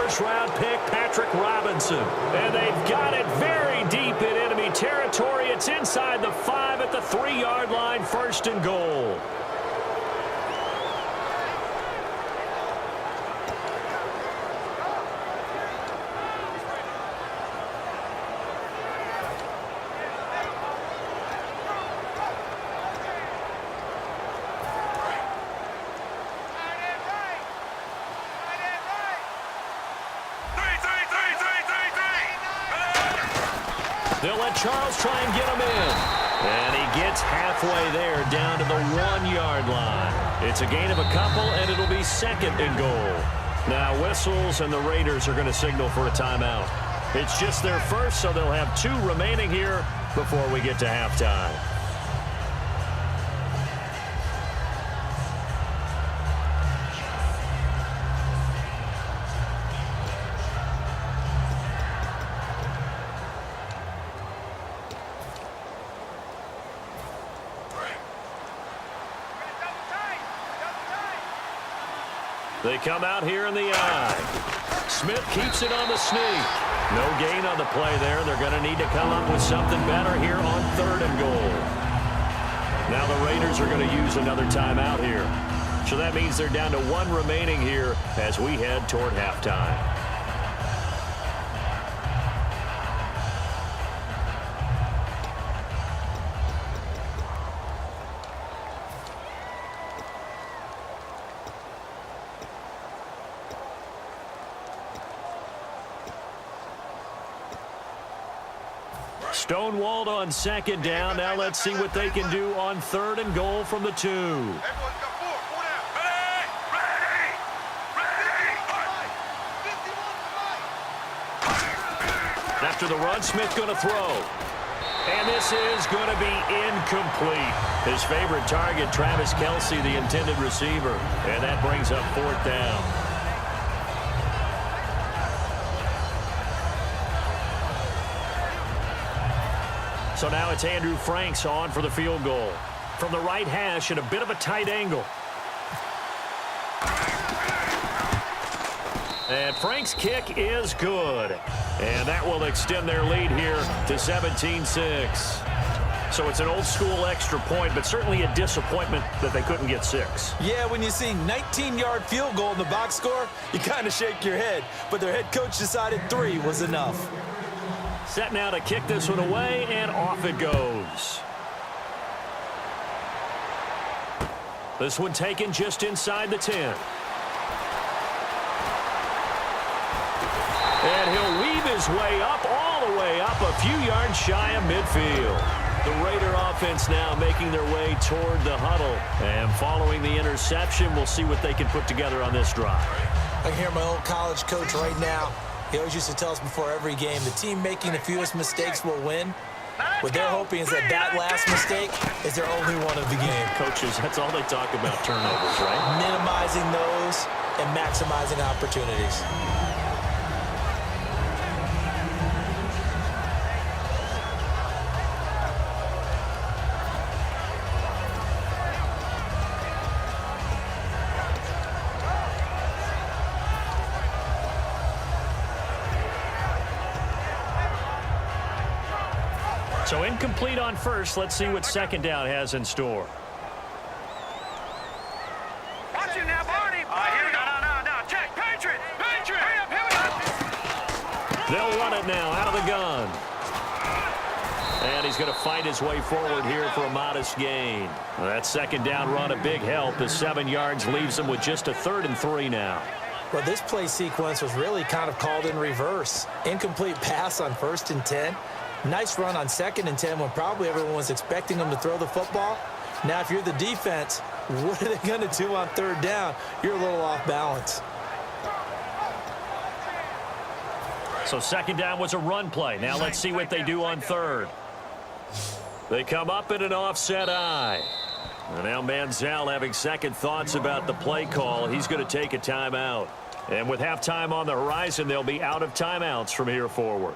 first-round pick, Patrick Robinson. And they've got it very deep in enemy territory. It's inside the 5 at the 3-yard line, 1st and goal. They'll let Charles try and get him in. And he gets halfway there, down to the 1-yard line. It's a gain of a couple, and it'll be 2nd and goal. Now whistles, and the Raiders are going to signal for a timeout. It's just their first, so they'll have 2 remaining here before we get to halftime. They come out here in the eye. Smith keeps it on the sneak. No gain on the play there. They're going to need to come up with something better here on 3rd and goal. Now the Raiders are going to use another timeout here. So that means they're down to 1 remaining here as we head toward halftime. Stonewalled on 2nd down. Now let's see what they can do on 3rd and goal from the 2. After the run, Smith going to throw. And this is going to be incomplete. His favorite target, Travis Kelce, the intended receiver. And that brings up 4th down. So now it's Andrew Franks on for the field goal. From the right hash at a bit of a tight angle. And Frank's kick is good. And that will extend their lead here to 17-6. So it's an old-school extra point, but certainly a disappointment that they couldn't get 6. Yeah, when you see 19-yard field goal in the box score, you kind of shake your head. But their head coach decided 3 was enough. Set now to kick this one away, and off it goes. This one taken just inside the 10. And he'll weave his way up, all the way up, a few yards shy of midfield. The Raider offense now making their way toward the huddle. And following the interception, we'll see what they can put together on this drive. I can hear my old college coach right now. He always used to tell us before every game, the team making the fewest mistakes will win. What they're hoping is that last mistake is their only one of the game. Coaches, that's all they talk about, turnovers, right? Minimizing those and maximizing opportunities. So incomplete on first. Let's see what 2nd down has in store. Watch it now, Barney. No. Check. Patriot. Hurry up. They'll run it now out of the gun. And he's going to fight his way forward here for a modest gain. That 2nd down run, a big help. The 7 yards leaves him with just a 3rd and 3 now. Well, this play sequence was really kind of called in reverse. Incomplete pass on 1st and 10. Nice run on 2nd and 10 when probably everyone was expecting them to throw the football. Now, if you're the defense, what are they going to do on 3rd down? You're a little off balance. So 2nd down was a run play. Now let's see what they do on 3rd. They come up in an offset eye. And now Manziel having second thoughts about the play call. He's going to take a timeout. And with halftime on the horizon, they'll be out of timeouts from here forward.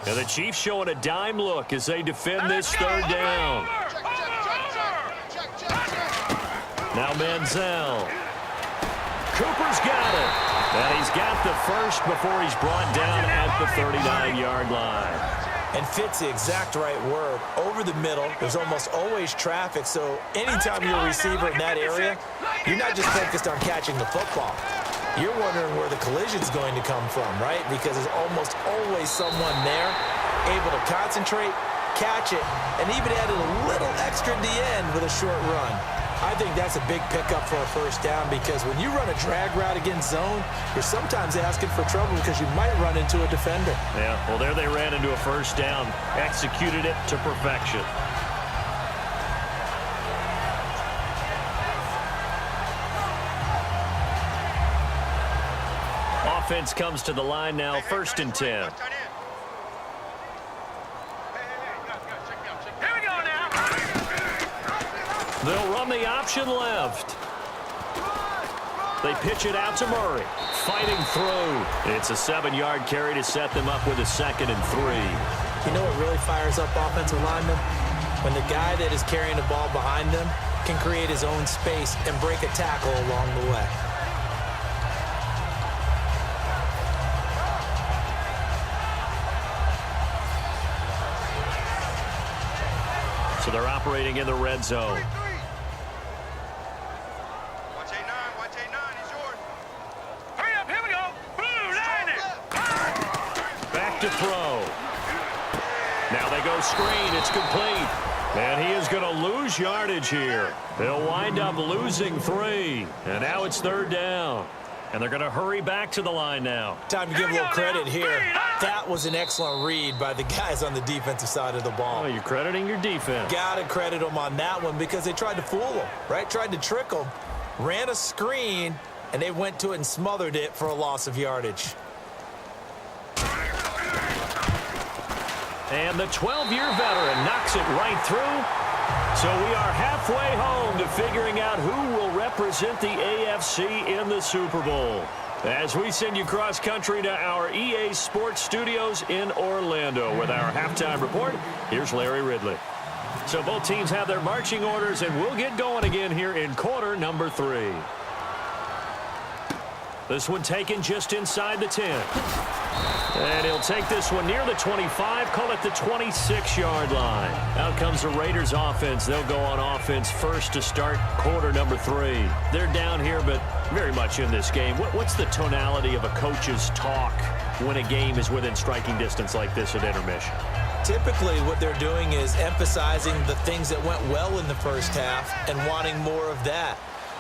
And the Chiefs showing a dime look as they defend this third down. Now Manziel. Cooper's got it. And he's got the first before he's brought down at the 39-yard line. And fits the exact right word. Over the middle, there's almost always traffic, so anytime you're a receiver in that area, you're not just focused on catching the football. You're wondering where the collision's going to come from, right? Because there's almost always someone there able to concentrate, catch it, and even added a little extra at the end with a short run. I think that's a big pickup for a first down because when you run a drag route against zone, you're sometimes asking for trouble because you might run into a defender. Yeah, well, there they ran into a first down, executed it to perfection. Offense comes to the line now, 1st and 10. They'll run the option left. They pitch it out to Murray. Fighting through. It's a 7-yard carry to set them up with a 2nd and 3. You know what really fires up offensive linemen? When the guy that is carrying the ball behind them can create his own space and break a tackle along the way. So they're operating in the red zone. Back to throw. Now they go screen. It's complete. And he is going to lose yardage here. They'll wind up losing 3. And now it's 3rd down. And they're going to hurry back to the line now. Time to give a little credit here. That was an excellent read by the guys on the defensive side of the ball. Oh, you're crediting your defense. Got to credit them on that one because they tried to fool them, right? Tried to trick them. Ran a screen, and they went to it and smothered it for a loss of yardage. And the 12-year veteran knocks it right through. So we are halfway home to figuring out who will represent the AFC in the Super Bowl. As we send you cross-country to our EA Sports Studios in Orlando with our halftime report, here's Larry Ridley. So both teams have their marching orders, and we'll get going again here in quarter number 3. This one taken just inside the 10. And he'll take this one near the 25, call it the 26-yard line. Out comes the Raiders offense. They'll go on offense first to start quarter number 3. They're down here, but very much in this game. What's the tonality of a coach's talk when a game is within striking distance like this at intermission? Typically, what they're doing is emphasizing the things that went well in the first half and wanting more of that.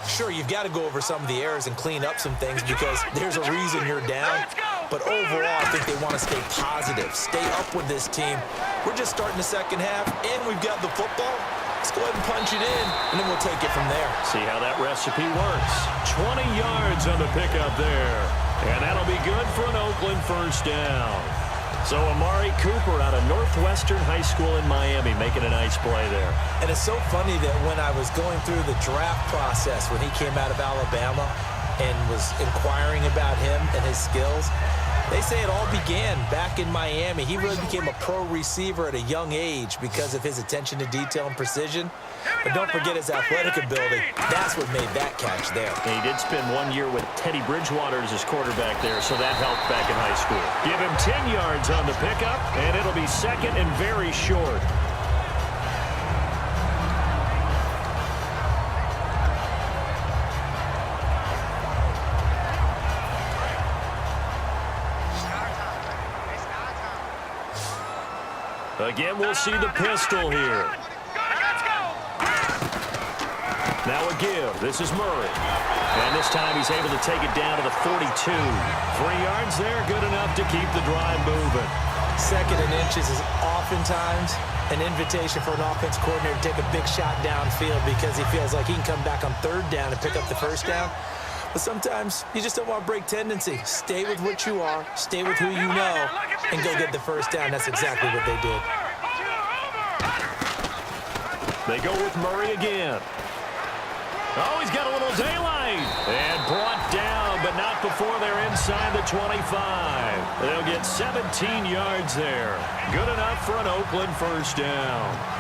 Sure, you've got to go over some of the errors and clean up some things because there's a reason you're down. But overall, I think they want to stay positive, stay up with this team. We're just starting the second half, and we've got the football. Let's go ahead and punch it in, and then we'll take it from there. See how that recipe works. 20 yards on the pickup there. And that'll be good for an Oakland first down. So Amari Cooper out of Northwestern High School in Miami making a nice play there. And it's so funny that when I was going through the draft process, when he came out of Alabama and was inquiring about him and his skills, they say it all began back in Miami. He really became a pro receiver at a young age because of his attention to detail and precision. But don't forget his athletic ability. That's what made that catch there. And he did spend 1 year with Teddy Bridgewater as his quarterback there, so that helped back in high school. Give him 10 yards on the pickup, and it'll be 2nd and very short. Again, we'll see the pistol here. Now a give. This is Murray. And this time he's able to take it down to the 42. 3 yards there, good enough to keep the drive moving. 2nd and inches is oftentimes an invitation for an offense coordinator to take a big shot downfield because he feels like he can come back on 3rd down and pick up the first down. But sometimes you just don't want to break tendency. Stay with what you are, stay with who you know, and go get the first down. That's exactly what they did. They go with Murray again. Oh, he's got a little daylight. And brought down, but not before they're inside the 25. They'll get 17 yards there. Good enough for an Oakland first down.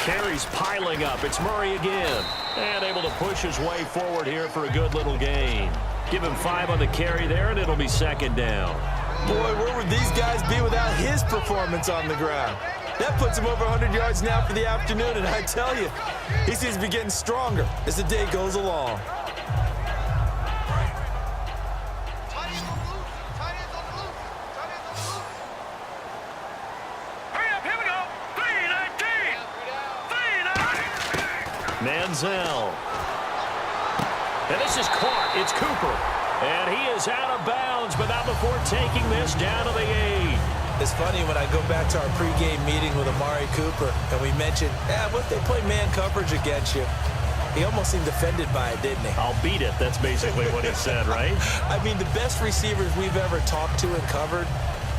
Carries piling up. It's Murray again. And able to push his way forward here for a good little gain. Give him 5 on the carry there, and it'll be second down. Boy, where would these guys be without his performance on the ground? That puts him over 100 yards now for the afternoon, and I tell you, he seems to be getting stronger as the day goes along. Manziel. And this is caught. It's Cooper. And he is out of bounds, but not before taking this down to the 8. It's funny when I go back to our pregame meeting with Amari Cooper, and we mentioned, what if they play man coverage against you? He almost seemed offended by it, didn't he? I'll beat it. That's basically what he said, right? I mean, the best receivers we've ever talked to and covered,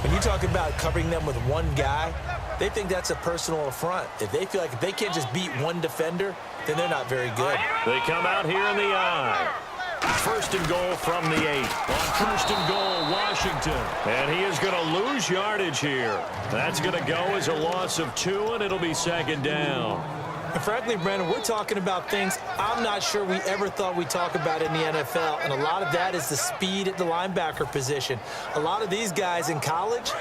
when you talk about covering them with one guy, they think that's a personal affront. If they feel like if they can't just beat one defender, then they're not very good. They come out here in the I. First and goal from the 8. On first and goal, Washington. And he is going to lose yardage here. That's going to go as a loss of 2, and it'll be second down. And frankly, Brandon, we're talking about things I'm not sure we ever thought we'd talk about in the NFL, and a lot of that is the speed at the linebacker position. A lot of these guys in college,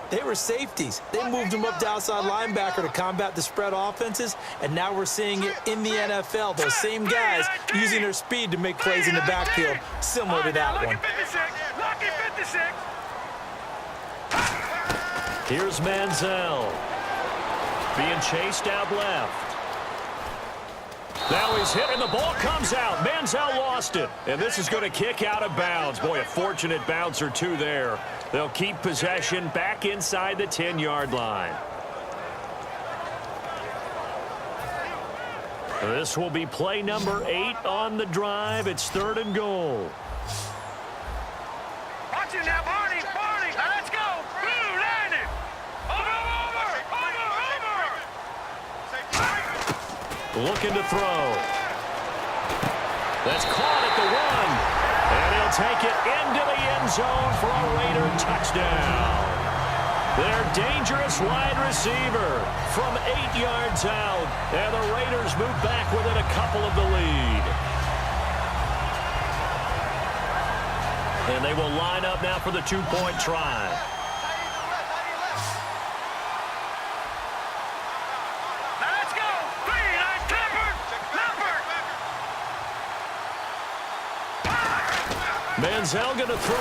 they were safeties. They moved them up to outside linebacker to combat the spread offenses, and now we're seeing it in the NFL. Those same guys using their speed to make plays in the backfield, similar to that one. Here's Manziel. Being chased out left. Now he's hit, and the ball comes out. Manziel lost it, and this is going to kick out of bounds. Boy, a fortunate bounce or two there. They'll keep possession back inside the 10-yard line. This will be play number 8 on the drive. It's third and goal. Watch it now, Barney. Now let's go. Blue, line it. Over. Looking to throw. That's caught at the 1. And he'll take it into the end zone for a Raider touchdown. Their dangerous wide receiver from 8 yards out. And the Raiders move back within a couple of the lead. And they will line up now for the 2-point try. Manziel going to throw.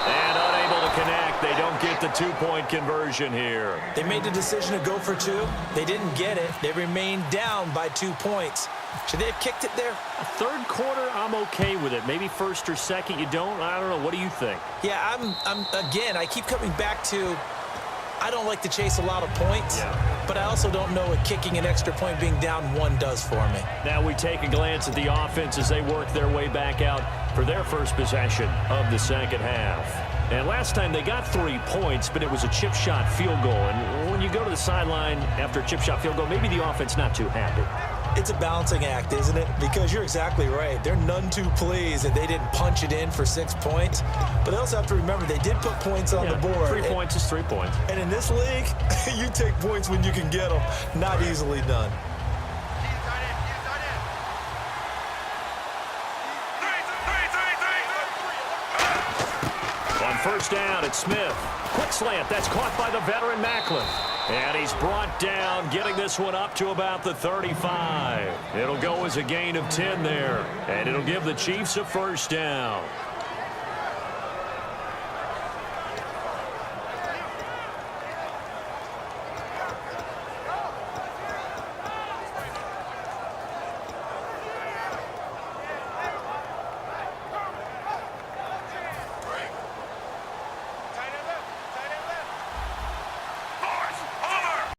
And unable to connect. They don't get the 2-point conversion here. They made the decision to go for 2. They didn't get it. They remained down by 2 points. Should they have kicked it there? Third quarter, I'm okay with it. Maybe first or second, you don't. I don't know. What do you think? Yeah, again, I keep coming back to I don't like to chase a lot of points, but I also don't know what kicking an extra point being down 1 does for me. Now we take a glance at the offense as they work their way back out for their first possession of the second half. And last time they got 3 points, but it was a chip shot field goal. And when you go to the sideline after a chip shot field goal, maybe the offense not too happy. It's a balancing act, isn't it? Because you're exactly right. They're none too pleased that they didn't punch it in for 6 points. But they also have to remember they did put points on the board. 3 points is 3 points. And in this league, you take points when you can get them. Not easily done. On first down, it's Smith. Quick slant. That's caught by the veteran Macklin. And he's brought down, getting this one up to about the 35. It'll go as a gain of 10 there. And it'll give the Chiefs a first down.